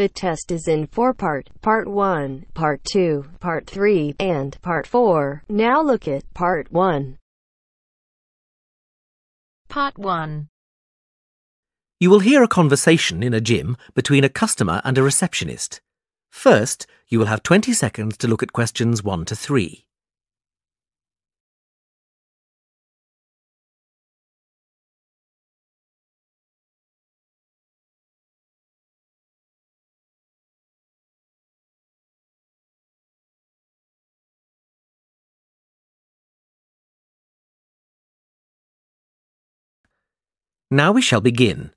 The test is in 4-part, Part 1, Part 2, Part 3, and Part 4. Now look at Part 1. Part 1. You will hear a conversation in a gym between a customer and a receptionist. First, you will have 20 seconds to look at questions 1 to 3. Now we shall begin.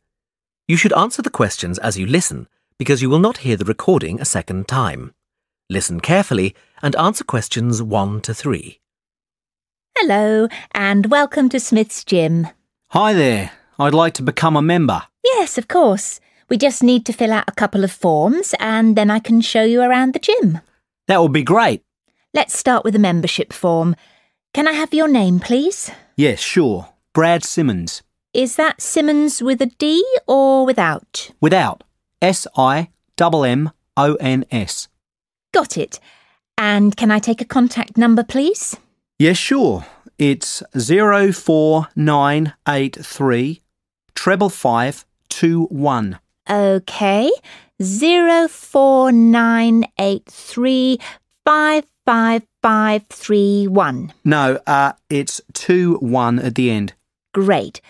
You should answer the questions as you listen, because you will not hear the recording a second time. Listen carefully and answer questions 1 to 3. Hello, and welcome to Smith's Gym. Hi there. I'd like to become a member. Yes, of course. We just need to fill out a couple of forms, and then I can show you around the gym. That would be great. Let's start with the membership form. Can I have your name, please? Yes, sure. Brad Simmons. Is that Simmons with a D or without? Without. SIMMONS. Got it. And can I take a contact number, please? Yes, sure. It's 04983 55521. OK. 04983 55531. No, it's 21 at the end. Great.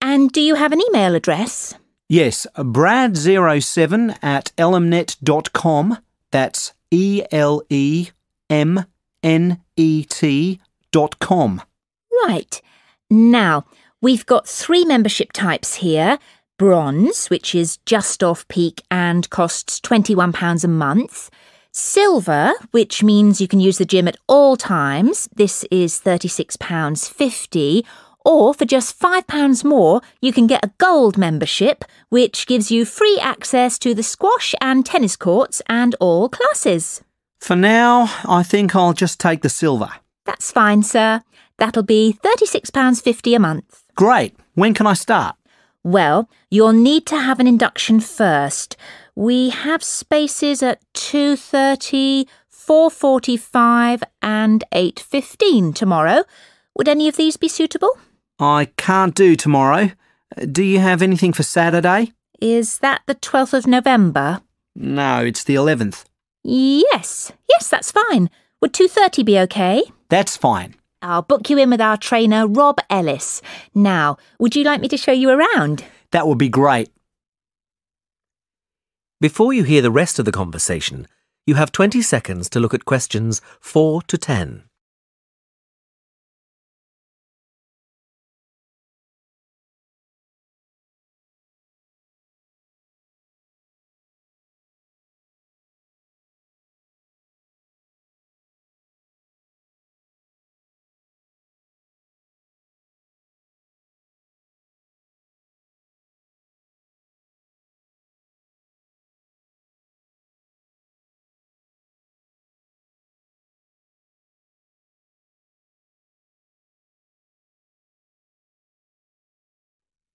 And do you have an email address? Yes, brad07@elemnet.com. That's ELEMNET.com. Right. Now, we've got 3 membership types here. Bronze, which is just off peak and costs £21 a month. Silver, which means you can use the gym at all times. This is £36.50. Or for just £5 more, you can get a gold membership, which gives you free access to the squash and tennis courts and all classes. For now, I think I'll just take the silver. That's fine, sir. That'll be £36.50 a month. Great. When can I start? Well, you'll need to have an induction first. We have spaces at 2:30, 4:45 and 8:15 tomorrow. Would any of these be suitable? I can't do tomorrow. Do you have anything for Saturday? Is that the 12th of November? No, it's the 11th. Yes, that's fine. Would 2:30 be okay? That's fine. I'll book you in with our trainer, Rob Ellis. Now, would you like me to show you around? That would be great. Before you hear the rest of the conversation, you have 20 seconds to look at questions 4 to 10.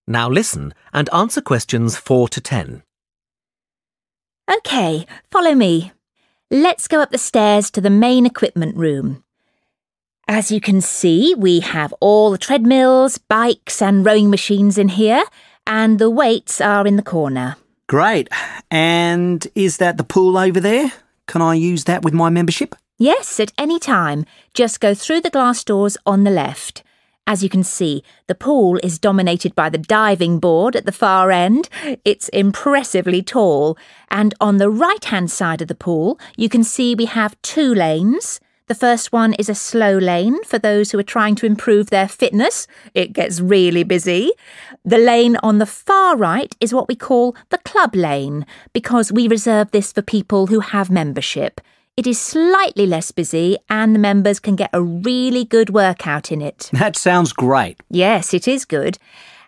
Now listen and answer questions 4 to 10. OK, follow me. Let's go up the stairs to the main equipment room. As you can see, we have all the treadmills, bikes and rowing machines in here, and the weights are in the corner. Great. And is that the pool over there? Can I use that with my membership? Yes, at any time. Just go through the glass doors on the left. As you can see, the pool is dominated by the diving board at the far end. It's impressively tall. And on the right-hand side of the pool, you can see we have 2 lanes. The first one is a slow lane for those who are trying to improve their fitness. It gets really busy. The lane on the far right is what we call the club lane, because we reserve this for people who have membership. It is slightly less busy and the members can get a really good workout in it. That sounds great. Yes, it is good.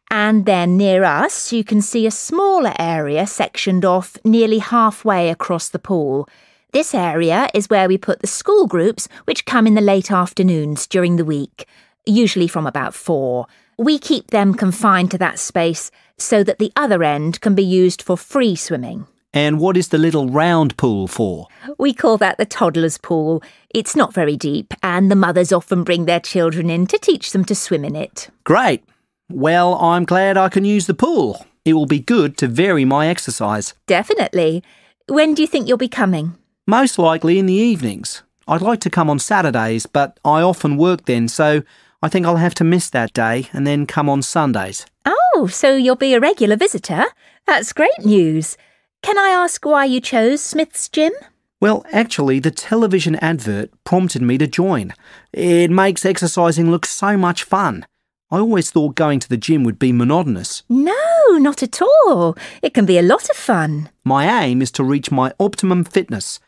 And then near us, you can see a smaller area sectioned off nearly halfway across the pool. This area is where we put the school groups which come in the late afternoons during the week, usually from about 4. We keep them confined to that space so that the other end can be used for free swimming. And what is the little round pool for? We call that the toddler's pool. It's not very deep, and the mothers often bring their children in to teach them to swim in it. Great. Well, I'm glad I can use the pool. It will be good to vary my exercise. Definitely. When do you think you'll be coming? Most likely in the evenings. I'd like to come on Saturdays, but I often work then, so I think I'll have to miss that day and then come on Sundays. Oh, so you'll be a regular visitor? That's great news. Can I ask why you chose Smith's Gym? Well, actually, the television advert prompted me to join. It makes exercising look so much fun. I always thought going to the gym would be monotonous. No, not at all. It can be a lot of fun. My aim is to reach my optimum fitness.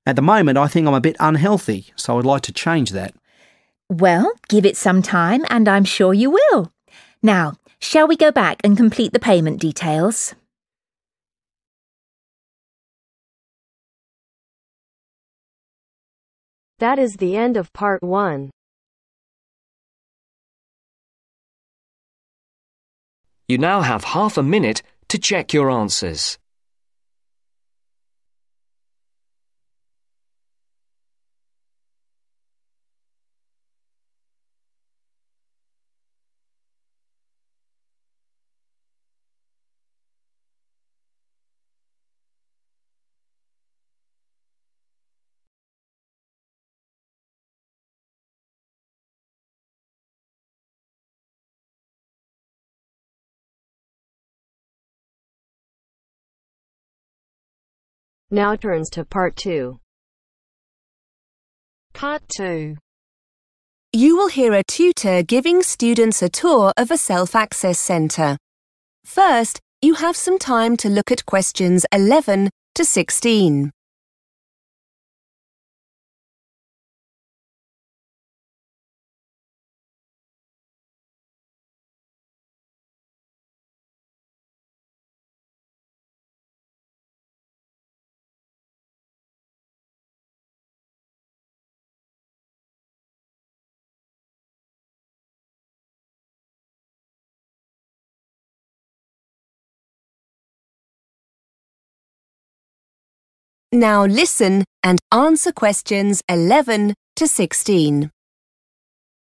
At the moment, I think I'm a bit unhealthy, so I'd like to change that. Well, give it some time and I'm sure you will. Now, shall we go back and complete the payment details? That is the end of part 1. You now have half a minute to check your answers. Now turns to part 2. Part 2. You will hear a tutor giving students a tour of a self-access centre. First, you have some time to look at questions 11 to 16. Now listen and answer questions 11 to 16.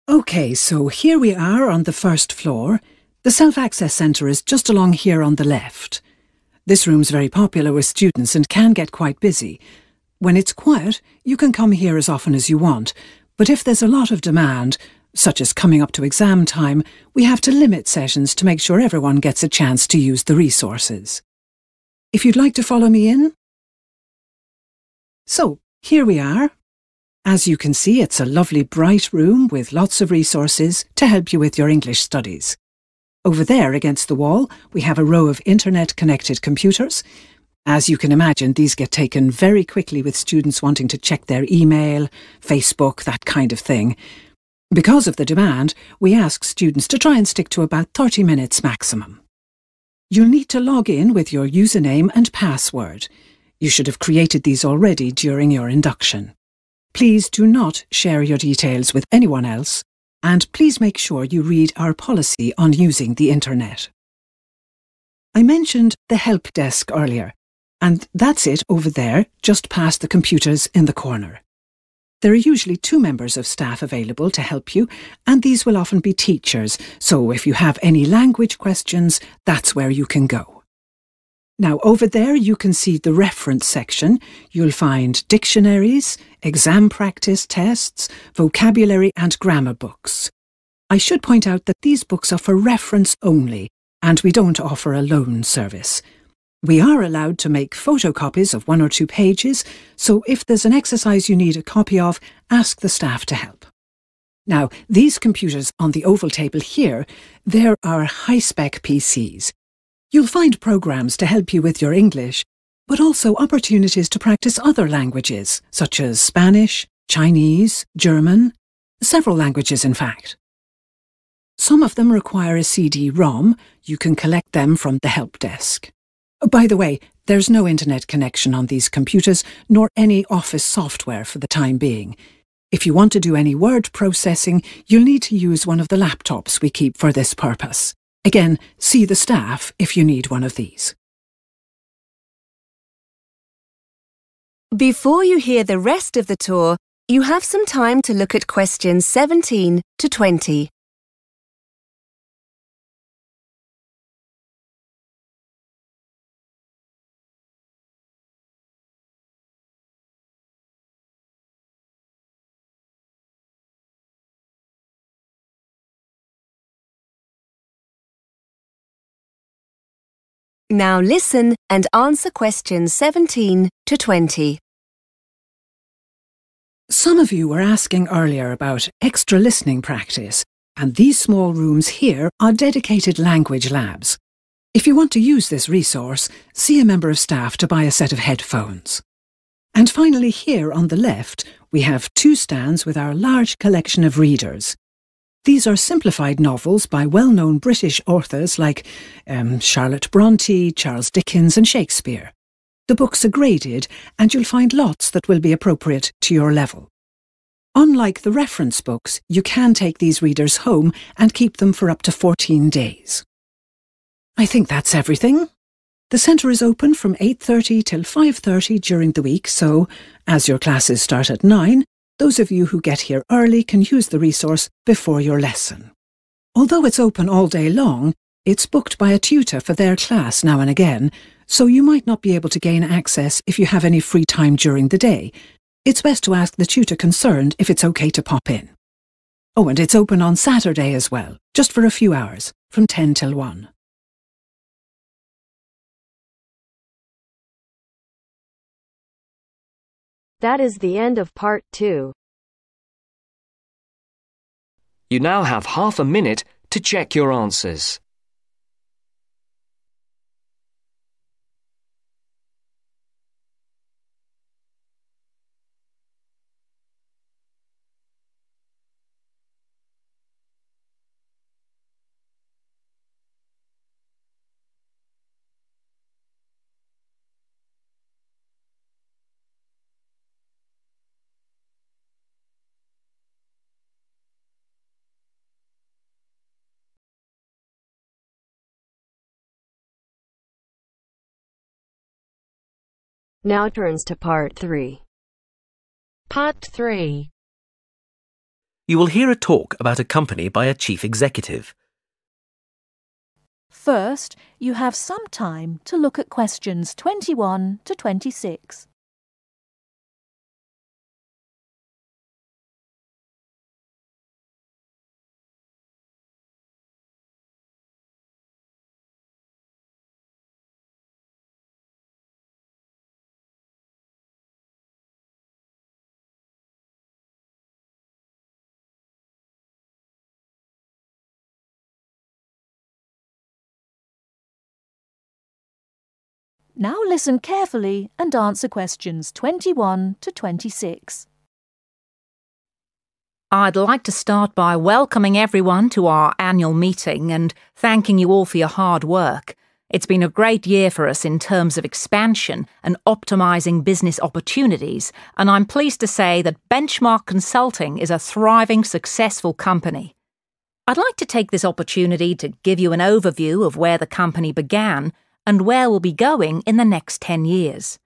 OK, so here we are on the first floor. The self-access centre is just along here on the left. This room's very popular with students and can get quite busy. When it's quiet, you can come here as often as you want, but if there's a lot of demand, such as coming up to exam time, we have to limit sessions to make sure everyone gets a chance to use the resources. If you'd like to follow me in. So, here we are. As you can see, it's a lovely bright room with lots of resources to help you with your English studies. Over there against the wall, we have a row of internet-connected computers. As you can imagine, these get taken very quickly with students wanting to check their email, Facebook, that kind of thing. Because of the demand, we ask students to try and stick to about 30 minutes maximum. You'll need to log in with your username and password. You should have created these already during your induction. Please do not share your details with anyone else, and please make sure you read our policy on using the internet. I mentioned the help desk earlier, and that's it over there, just past the computers in the corner. There are usually 2 members of staff available to help you, and these will often be teachers, so if you have any language questions, that's where you can go. Now, over there you can see the reference section. You'll find dictionaries, exam practice tests, vocabulary and grammar books. I should point out that these books are for reference only, and we don't offer a loan service. We are allowed to make photocopies of 1 or 2 pages, so if there's an exercise you need a copy of, ask the staff to help. Now, these computers on the oval table here, they're our high-spec PCs. You'll find programs to help you with your English, but also opportunities to practice other languages, such as Spanish, Chinese, German, several languages in fact. Some of them require a CD-ROM. You can collect them from the help desk. By the way, there's no internet connection on these computers, nor any office software for the time being. If you want to do any word processing, you'll need to use one of the laptops we keep for this purpose. Again, see the staff if you need one of these. Before you hear the rest of the tour, you have some time to look at questions 17 to 20. Now listen and answer questions 17 to 20. Some of you were asking earlier about extra listening practice, and these small rooms here are dedicated language labs. If you want to use this resource, see a member of staff to buy a set of headphones. And finally, here on the left, we have 2 stands with our large collection of readers. These are simplified novels by well-known British authors like Charlotte Bronte, Charles Dickens and Shakespeare. The books are graded, and you'll find lots that will be appropriate to your level. Unlike the reference books, you can take these readers home and keep them for up to 14 days. I think that's everything. The centre is open from 8:30 till 5:30 during the week, so, as your classes start at 9, those of you who get here early can use the resource before your lesson. Although it's open all day long, it's booked by a tutor for their class now and again, so you might not be able to gain access if you have any free time during the day. It's best to ask the tutor concerned if it's okay to pop in. Oh, and it's open on Saturday as well, just for a few hours, from 10 till 1. That is the end of part 2. You now have half a minute to check your answers. Now turns to part 3. Part 3. You will hear a talk about a company by a chief executive. First, you have some time to look at questions 21 to 26. Now listen carefully and answer questions 21 to 26. I'd like to start by welcoming everyone to our annual meeting and thanking you all for your hard work. It's been a great year for us in terms of expansion and optimising business opportunities, and I'm pleased to say that Benchmark Consulting is a thriving, successful company. I'd like to take this opportunity to give you an overview of where the company began and where we'll be going in the next 10 years.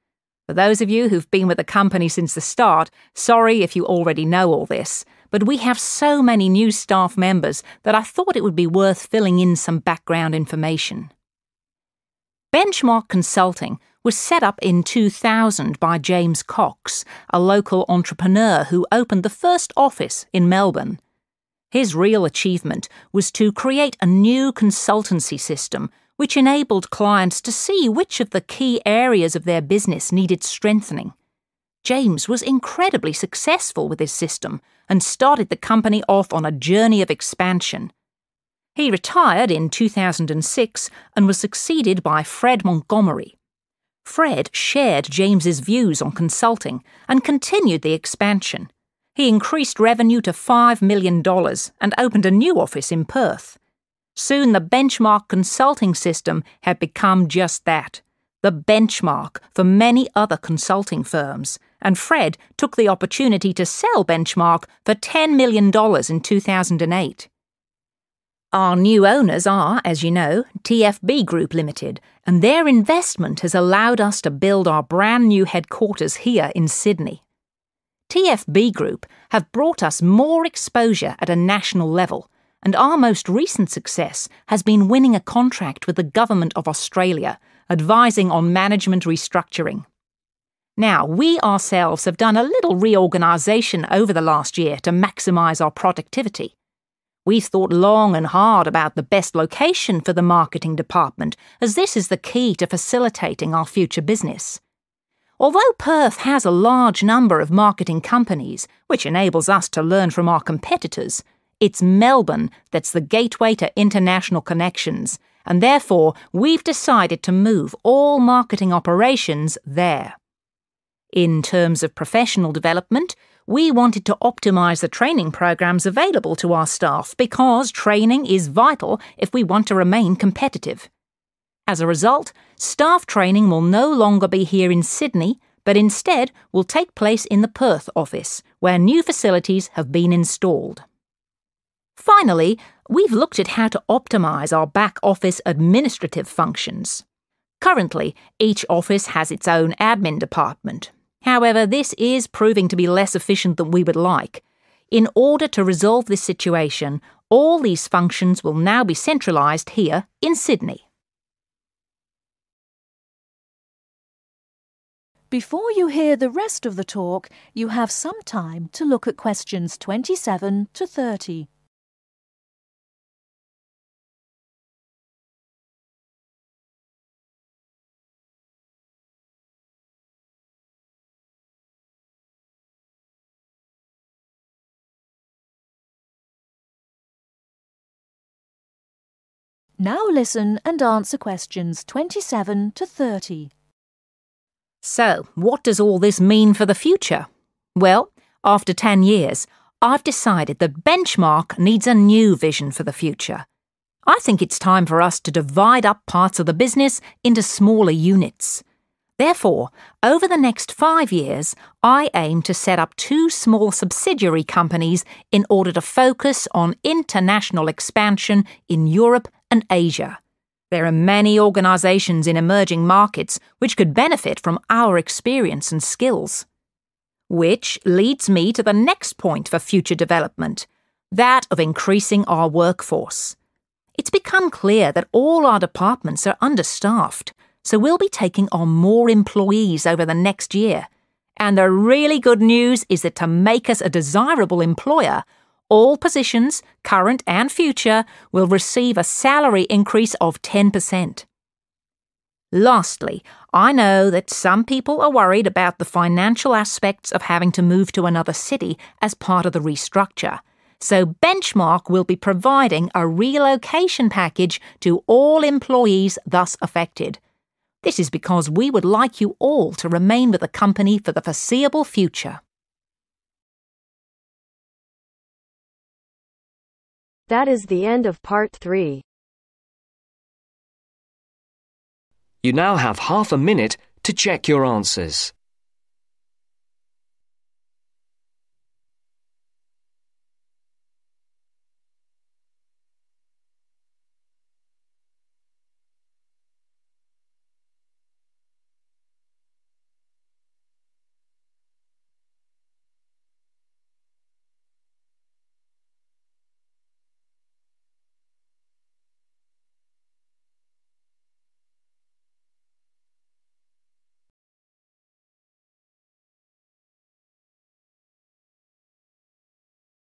For those of you who've been with the company since the start, sorry if you already know all this, but we have so many new staff members that I thought it would be worth filling in some background information. Benchmark Consulting was set up in 2000 by James Cox, a local entrepreneur who opened the first office in Melbourne. His real achievement was to create a new consultancy system which enabled clients to see which of the key areas of their business needed strengthening. James was incredibly successful with his system and started the company off on a journey of expansion. He retired in 2006 and was succeeded by Fred Montgomery. Fred shared James's views on consulting and continued the expansion. He increased revenue to $5 million and opened a new office in Perth. Soon the Benchmark Consulting system had become just that, the benchmark for many other consulting firms, and Fred took the opportunity to sell Benchmark for $10 million in 2008. Our new owners are, as you know, TFB Group Limited, and their investment has allowed us to build our brand new headquarters here in Sydney. TFB Group have brought us more exposure at a national level, and our most recent success has been winning a contract with the Government of Australia, advising on management restructuring. Now, we ourselves have done a little reorganisation over the last year to maximise our productivity. We've thought long and hard about the best location for the marketing department, as this is the key to facilitating our future business. Although Perth has a large number of marketing companies, which enables us to learn from our competitors, it's Melbourne that's the gateway to international connections, and therefore we've decided to move all marketing operations there. In terms of professional development, we wanted to optimise the training programs available to our staff because training is vital if we want to remain competitive. As a result, staff training will no longer be here in Sydney, but instead will take place in the Perth office, where new facilities have been installed. Finally, we've looked at how to optimise our back office administrative functions. Currently, each office has its own admin department. However, this is proving to be less efficient than we would like. In order to resolve this situation, all these functions will now be centralised here in Sydney. Before you hear the rest of the talk, you have some time to look at questions 27 to 30. Now listen and answer questions 27 to 30. So, what does all this mean for the future? Well, after 10 years, I've decided that Benchmark needs a new vision for the future. I think it's time for us to divide up parts of the business into smaller units. Therefore, over the next 5 years, I aim to set up 2 small subsidiary companies in order to focus on international expansion in Europe and Asia. There are many organisations in emerging markets which could benefit from our experience and skills. Which leads me to the next point for future development, that of increasing our workforce. It's become clear that all our departments are understaffed, so we'll be taking on more employees over the next year. And the really good news is that to make us a desirable employer, all positions, current and future, will receive a salary increase of 10%. Lastly, I know that some people are worried about the financial aspects of having to move to another city as part of the restructure. So Benchmark will be providing a relocation package to all employees thus affected. This is because we would like you all to remain with the company for the foreseeable future. That is the end of part 3. You now have half a minute to check your answers.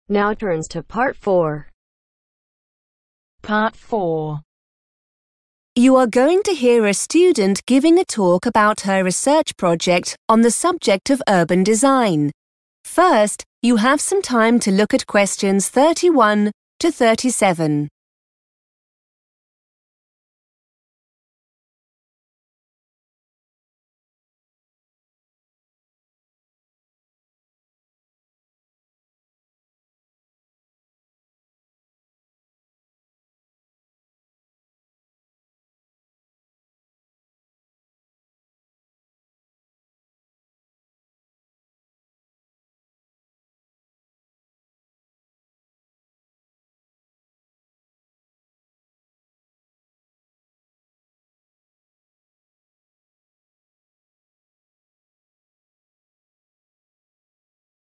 Now turns to part 4. Part 4. You are going to hear a student giving a talk about her research project on the subject of urban design. First, you have some time to look at questions 31 to 37.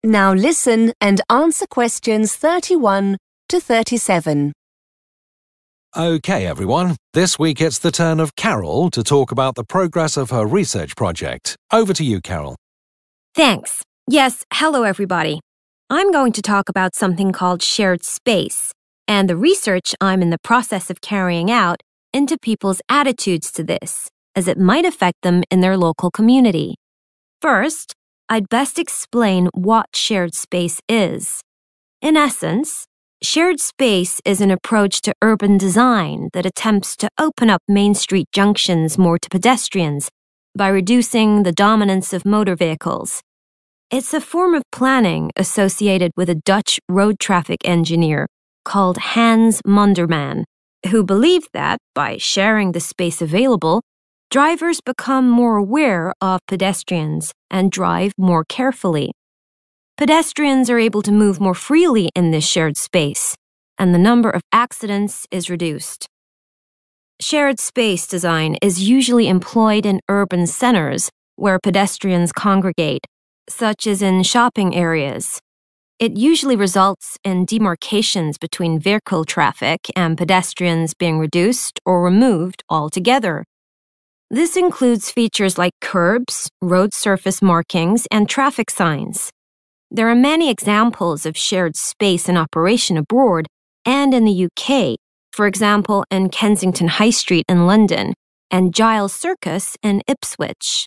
Now listen and answer questions 31 to 37. OK, everyone. This week it's the turn of Carol to talk about the progress of her research project. Over to you, Carol. Thanks. Yes, hello, everybody. I'm going to talk about something called shared space and the research I'm in the process of carrying out into people's attitudes to this, as it might affect them in their local community. First, I'd best explain what shared space is. In essence, shared space is an approach to urban design that attempts to open up main street junctions more to pedestrians by reducing the dominance of motor vehicles. It's a form of planning associated with a Dutch road traffic engineer called Hans Monderman, who believed that, by sharing the space available, drivers become more aware of pedestrians and drive more carefully. Pedestrians are able to move more freely in this shared space, and the number of accidents is reduced. Shared space design is usually employed in urban centers where pedestrians congregate, such as in shopping areas. It usually results in demarcations between vehicle traffic and pedestrians being reduced or removed altogether. This includes features like curbs, road surface markings, and traffic signs. There are many examples of shared space in operation abroad and in the UK, for example in Kensington High Street in London and Giles Circus in Ipswich.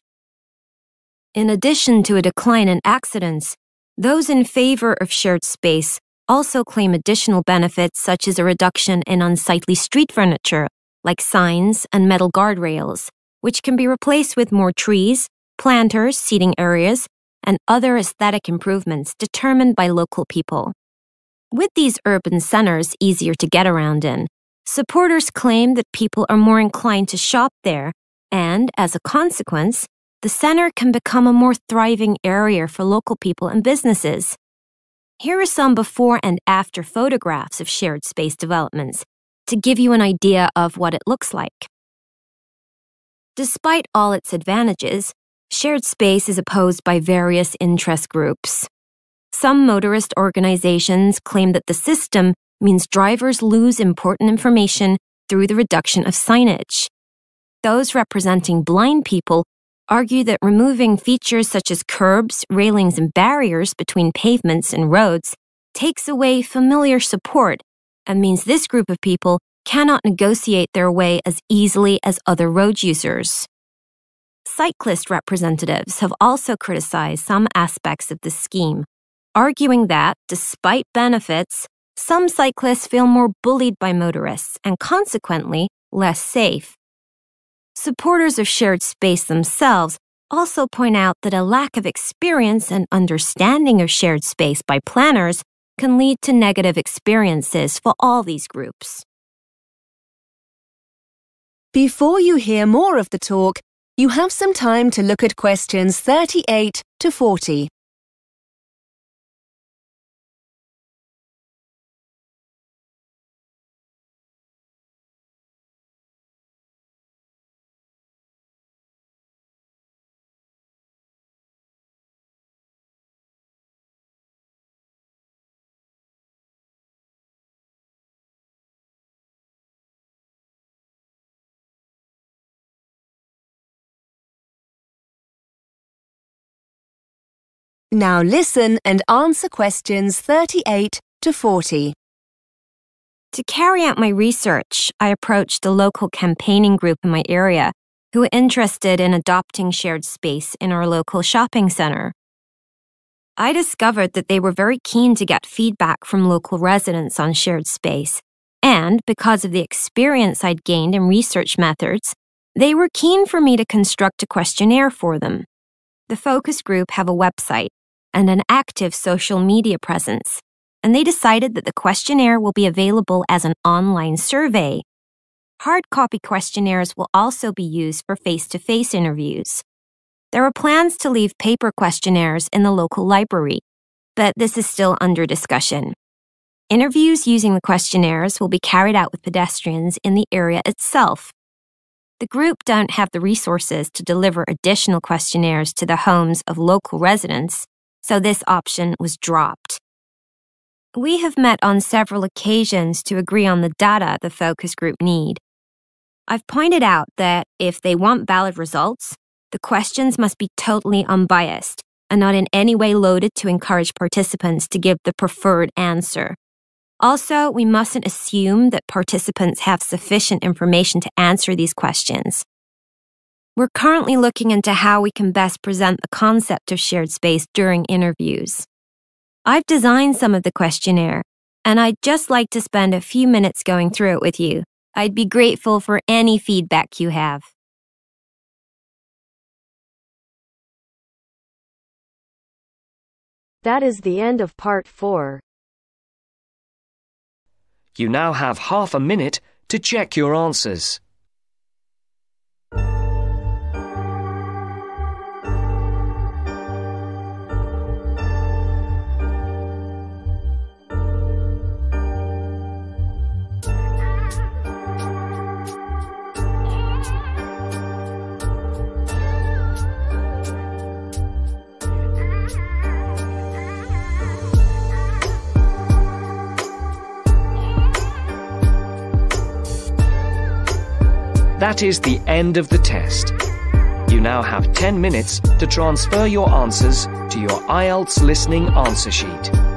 In addition to a decline in accidents, those in favor of shared space also claim additional benefits such as a reduction in unsightly street furniture, like signs and metal guardrails, which can be replaced with more trees, planters, seating areas, and other aesthetic improvements determined by local people. With these urban centers easier to get around in, supporters claim that people are more inclined to shop there, and, as a consequence, the center can become a more thriving area for local people and businesses. Here are some before and after photographs of shared space developments to give you an idea of what it looks like. Despite all its advantages, shared space is opposed by various interest groups. Some motorist organizations claim that the system means drivers lose important information through the reduction of signage. Those representing blind people argue that removing features such as curbs, railings, and barriers between pavements and roads takes away familiar support and means this group of people cannot negotiate their way as easily as other road users. Cyclist representatives have also criticized some aspects of the scheme, arguing that, despite benefits, some cyclists feel more bullied by motorists and consequently less safe. Supporters of shared space themselves also point out that a lack of experience and understanding of shared space by planners can lead to negative experiences for all these groups. Before you hear more of the talk, you have some time to look at questions 38 to 40. Now listen and answer questions 38 to 40. To carry out my research, I approached a local campaigning group in my area who were interested in adopting shared space in our local shopping center. I discovered that they were very keen to get feedback from local residents on shared space, and because of the experience I'd gained in research methods, they were keen for me to construct a questionnaire for them. The focus group have a website and an active social media presence, and they decided that the questionnaire will be available as an online survey. Hard copy questionnaires will also be used for face-to-face interviews. There are plans to leave paper questionnaires in the local library, but this is still under discussion. Interviews using the questionnaires will be carried out with pedestrians in the area itself. The group don't have the resources to deliver additional questionnaires to the homes of local residents, so this option was dropped. We have met on several occasions to agree on the data the focus group need. I've pointed out that if they want valid results, the questions must be totally unbiased and not in any way loaded to encourage participants to give the preferred answer. Also, we mustn't assume that participants have sufficient information to answer these questions. We're currently looking into how we can best present the concept of shared space during interviews. I've designed some of the questionnaire, and I'd just like to spend a few minutes going through it with you. I'd be grateful for any feedback you have. That is the end of part 4. You now have half a minute to check your answers. That is the end of the test. You now have 10 minutes to transfer your answers to your IELTS listening answer sheet.